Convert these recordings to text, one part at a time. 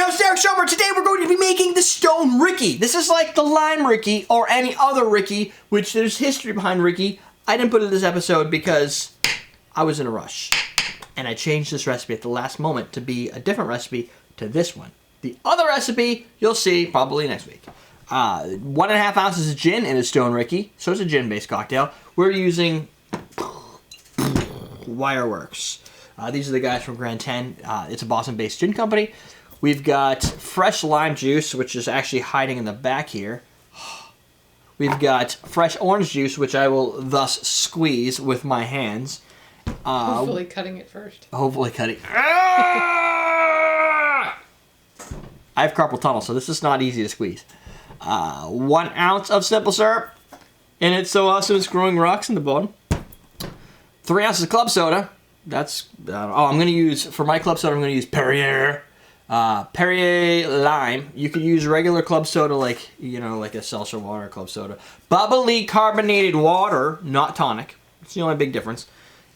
your host, Derrick Schommer. Today we're going to be making the Stone Ricky. This is like the Lime Ricky or any other Ricky, which there's history behind Ricky. I didn't put it in this episode because I was in a rush. And I changed this recipe at the last moment to be a different recipe to this one. The other recipe, you'll see probably next week. 1.5 ounces of gin in a Stone Ricky. So it's a gin-based cocktail. We're using Wireworks. These are the guys from Grand 10. It's a Boston-based gin company. We've got fresh lime juice, which is actually hiding in the back here. We've got fresh orange juice, which I will thus squeeze with my hands. Hopefully cutting it first. Hopefully cutting. I have carpal tunnel, so this is not easy to squeeze. 1 ounce of simple syrup. And it's so awesome it's growing rocks in the bottom. 3 ounces of club soda. That's, I'm going to use, for my club soda, I'm going to use Perrier. Perrier lime. You could use regular club soda like, like a seltzer water club soda. Bubbly carbonated water, not tonic. It's the only big difference.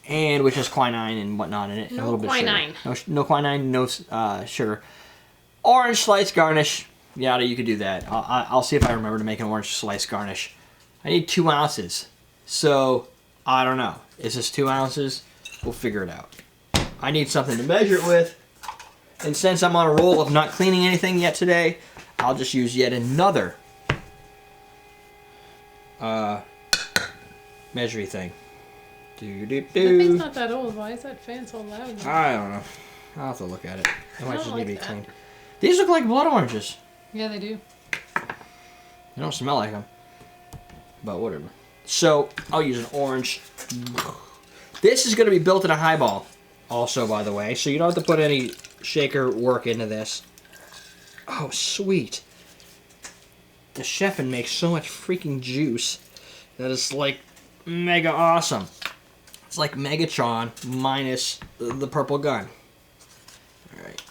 And which has quinine and whatnot in it. No a little bit quinine. Of sugar. No quinine, no sugar. Orange slice garnish. Yeah, you could do that. I'll see if I remember to make an orange slice garnish. I need 2 ounces. So, I don't know. Is this 2 ounces? We'll figure it out. I need something to measure it with. And since I'm on a roll of not cleaning anything yet today, I'll just use yet another measuring thing. The fan's not that old. Why is that fan so loud? I don't know. I'll have to look at it. It might just need to be that. cleaned. These look like blood oranges. Yeah, they do. They don't smell like them. But whatever. So, I'll use an orange. This is going to be built in a highball. Also, by the way. So you don't have to put any shaker work into this. Oh, sweet. The chefin makes so much freaking juice that it's like mega awesome. It's like Megatron minus the purple gun. Alright.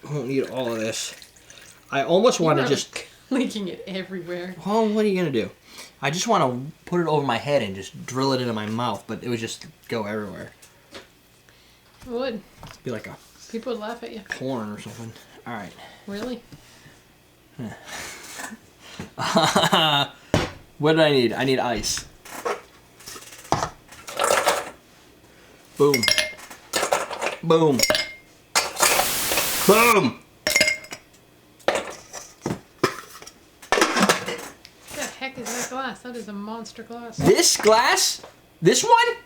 Won't need all of this. I almost want to just... leaking it everywhere. Well, what are you going to do? I just want to put it over my head and just drill it into my mouth, but it would just go everywhere. It would. It'd be like a... People would laugh at you. porn or something. Alright. Really? What do I need? I need ice. Boom. Boom. Boom! What the heck is that glass? That is a monster glass. This glass? This one?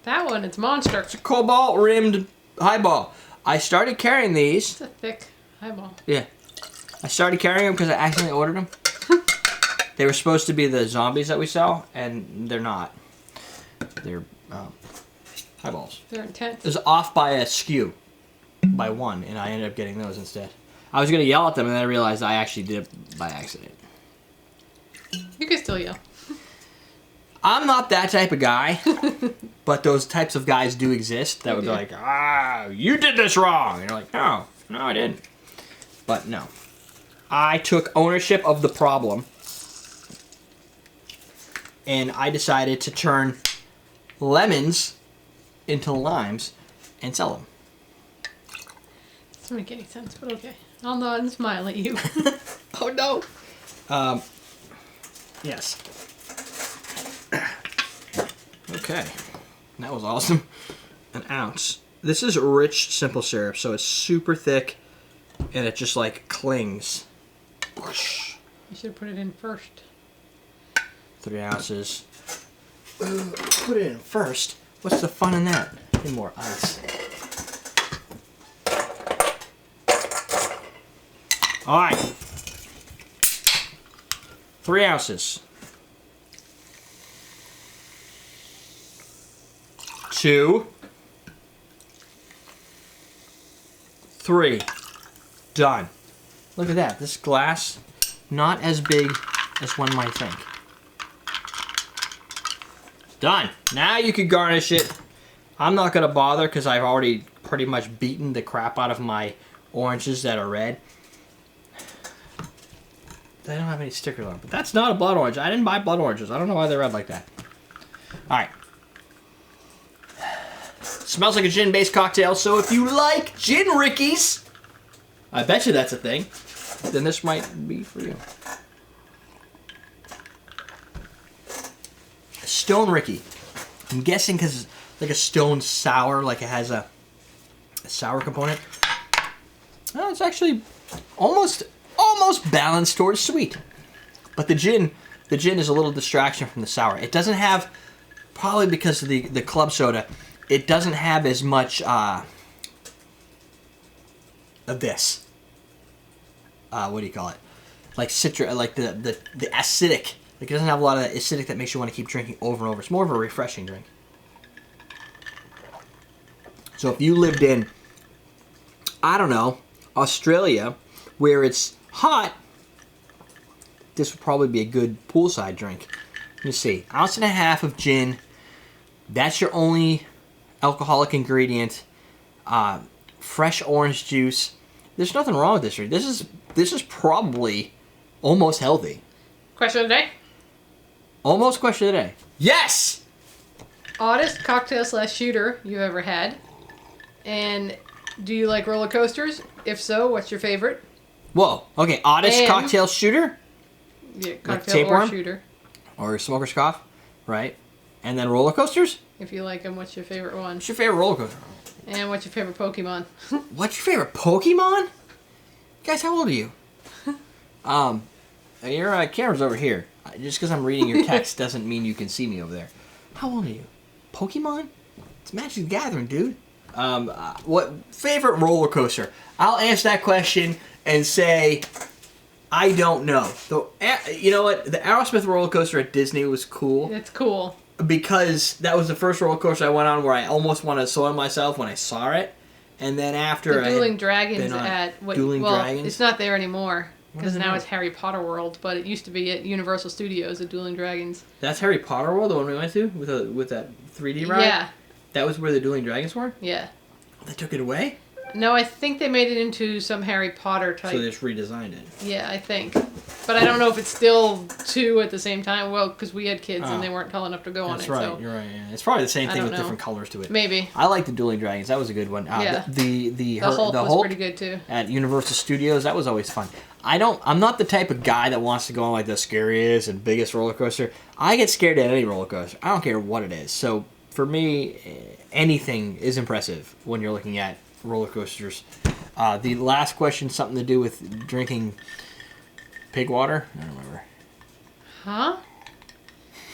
That one, it's monster. It's a cobalt rimmed highball. I started carrying these. It's a thick highball. Yeah. I started carrying them because I accidentally ordered them. They were supposed to be the zombies that we sell, and they're not. They're highballs. They're intense. It was off by a skew. By one, and I ended up getting those instead. I was going to yell at them, and then I realized I actually did it by accident. You can still yell. I'm not that type of guy, but those types of guys do exist that would be like, you did this wrong. And you're like, no, I didn't. But no. I took ownership of the problem, and I decided to turn lemons into limes and sell them. Doesn't make any sense, but okay. I'll nod and smile at you. Oh no. Yes. Okay. That was awesome. An ounce. This is rich simple syrup, so it's super thick and it just like clings. You should have put it in first. 3 ounces. Ooh, put it in first. What's the fun in that? Need more ice. Alright. 3 ounces. 2. 3. Done. Look at that. This glass, not as big as one might think. Done. Now you can garnish it. I'm not going to bother because I've already pretty much beaten the crap out of my oranges that are red. They don't have any stickers on them, but that's not a blood orange. I didn't buy blood oranges. I don't know why they're red like that. Alright. Smells like a gin-based cocktail, so if you like gin rickies, I bet you that's a thing. Then this might be for you. Stone Ricky. I'm guessing because it's like a stone sour, like it has a sour component. Oh, it's actually almost balanced towards sweet. But the gin is a little distraction from the sour. It doesn't have, probably because of the club soda, it doesn't have as much of this. What do you call it? Like citrus, like the acidic. Like it doesn't have a lot of that acidic that makes you want to keep drinking over and over. It's more of a refreshing drink. So if you lived in, I don't know, Australia, where it's hot, this would probably be a good poolside drink. Let me see. 1.5 ounces of gin. That's your only alcoholic ingredient. Fresh orange juice. There's nothing wrong with this drink. This is probably almost healthy. Question of the day? Almost question of the day. Yes! Oddest cocktail / shooter you've ever had. And do you like roller coasters? If so, what's your favorite? Whoa. Okay, oddest cocktail shooter? Yeah, Like cocktail tapeworm? or shooter. Or smoker's cough, right? And then roller coasters? If you like them, what's your favorite one? What's your favorite roller coaster? And what's your favorite Pokemon? What's your favorite Pokemon? Guys, how old are you? Your camera's over here. Just because I'm reading your text doesn't mean you can see me over there. How old are you? Pokemon? It's Magic the Gathering, dude. What favorite roller coaster? I'll answer that question and say I don't know. You know what? The Aerosmith roller coaster at Disney was cool. It's cool. Because that was the first roller coaster I went on where I almost wanted to soil myself when I saw it. And then after the Dueling Dragons at... Dueling Dragons? It's not there anymore. Because now now? it's Harry Potter World, but it used to be at Universal Studios at Dueling Dragons. That's Harry Potter World, the one we went to with that 3D ride? Yeah. That was where the Dueling Dragons were? Yeah. They took it away? No, I think they made it into some Harry Potter type. So they just redesigned it. Yeah, I think. But I don't know if it's still two at the same time. Well, because we had kids and they weren't tall enough to go on it. That's right. So. You're right. Yeah. It's probably the same thing with know. different colors to it. Maybe. I like the Dueling Dragons. That was a good one. Yeah. The Hulk was Hulk pretty good too. at Universal Studios. That was always fun. I'm not the type of guy that wants to go on like the scariest and biggest roller coaster. I get scared at any roller coaster. I don't care what it is. So for me, anything is impressive when you're looking at roller coasters. The last question, something to do with drinking pig water. I don't remember. Huh?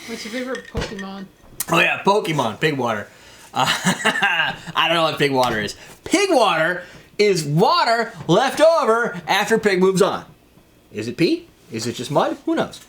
What's your favorite Pokemon? Oh yeah, Pokemon, pig water. I don't know what pig water is. Pig water is water left over after pig moves on. Is it pee? Is it just mud? Who knows?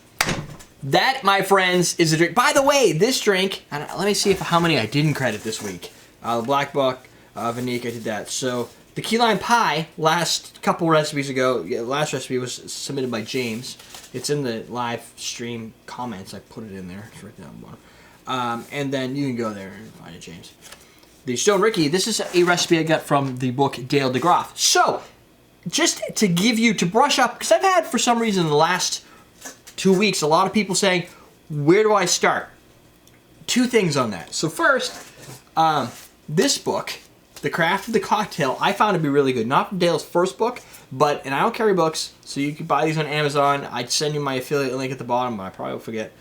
That, my friends, is a drink. By the way, this drink, and let me see how many I didn't credit this week. Black Buck, Vanique, I did that. So the key lime pie, last couple recipes ago, last recipe was submitted by James. It's in the live stream comments. I put it in there. It's right down the bottom. And then you can go there and find it, James. The Stone Ricky, this is a recipe I got from the book Dale DeGroff. So, just to brush up, because I've had, for some reason, in the last 2 weeks, a lot of people saying, where do I start? Two things on that. So first, this book, The Craft of the Cocktail, I found to be really good. Not Dale's first book, and I don't carry books, so you can buy these on Amazon. I'd send you my affiliate link at the bottom, but I probably will forget.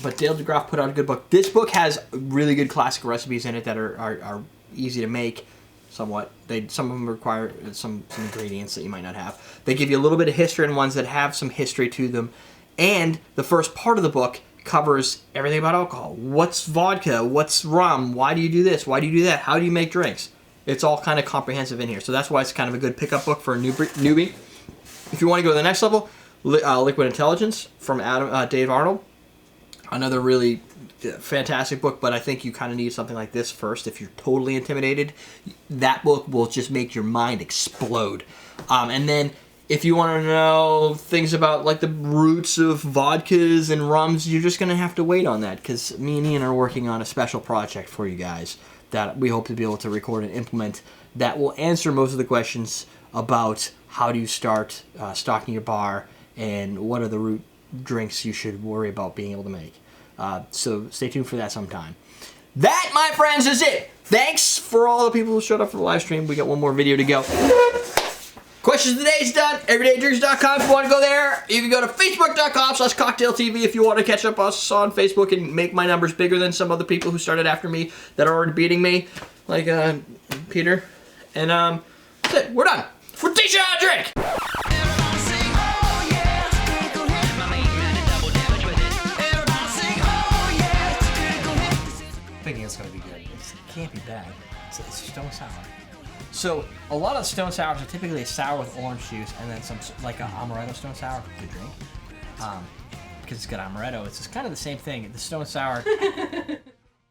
But Dale DeGroff put out a good book. This book has really good classic recipes in it that are easy to make, somewhat. Some of them require some ingredients that you might not have. They give you a little bit of history and ones that have some history to them. And the first part of the book covers everything about alcohol. What's vodka? What's rum? Why do you do this? Why do you do that? How do you make drinks? It's all kind of comprehensive in here. So that's why it's kind of a good pickup book for a newbie. If you want to go to the next level, Liquid Intelligence from Dave Arnold. Another really fantastic book, but I think you kind of need something like this first. If you're totally intimidated, that book will just make your mind explode. And then if you want to know things about like the roots of vodkas and rums, you're just going to have to wait on that, because me and Ian are working on a special project for you guys that we hope to be able to record and implement that will answer most of the questions about how do you start stocking your bar and what are the root drinks you should worry about being able to make. So stay tuned for that sometime. That, my friends, is it. Thanks for all the people who showed up for the live stream. We got one more video to go. Questions of the day is done. Everydaydrinks.com if you want to go there. You can go to facebook.com/cocktailtv if you want to catch up us on Facebook and make my numbers bigger than some other people who started after me that are already beating me, like Peter. And that's it. We're done. We're teaching how to drink. Thinking it's gonna be good. It can't be bad. It's stone sour. So a lot of stone sours are typically a sour with orange juice, and then some like a amaretto stone sour good drink. Because it's got amaretto. It's just kind of the same thing. The stone sour